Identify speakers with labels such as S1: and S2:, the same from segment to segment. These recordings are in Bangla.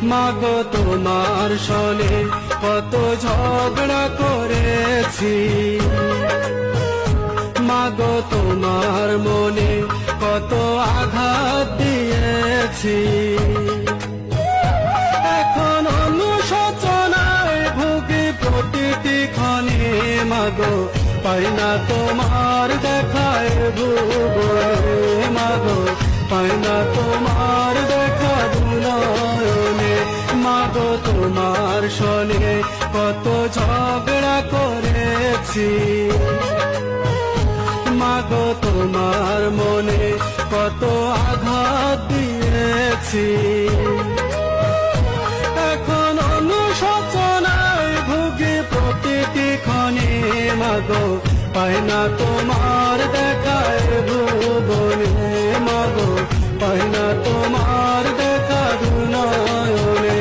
S1: মাগো তোমার সনে কত ঝগড়া করেছি, মাগো তোমার মনে কত আঘাত দিয়েছি। এখন অনুশোচনায় ভুগি প্রতিটি ক্ষণে, মাগো পাই না তোমার দেখায় ভুবনে, মাগো পাই না তোমার দেখা দুনয়নে। মাগো তোমার সনে কত ঝগড়া করেছি, মাগো তোমার মনে কত আঘাত দিয়েছি। এখন অনুশোচনায় ভুগি প্রতিটি ক্ষণে, মাগো পাই না তোমার দেখায় ভুবনে, মাগো পাই না তোমার দেখা দুনয়নে।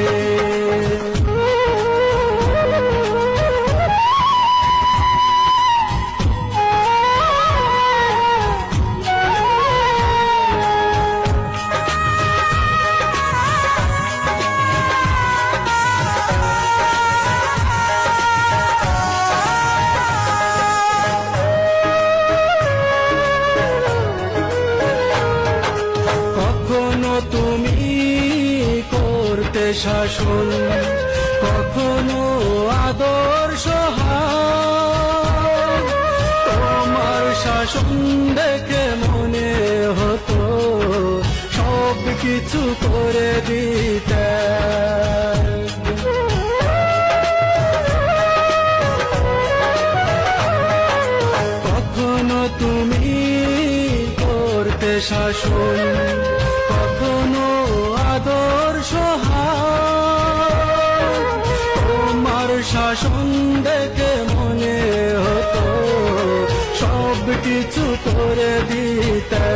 S1: তুমি করতে শাসন, কখনো আদর্শ হার, তোমার শাসন দেখে মনে হতো সব কিছু করে দিতে। কখনো তুমি করতে শাসন, কখনো আদর্শ হার, তোমার শাসন দেখে মনে হতো সব কিছু করে দিতে।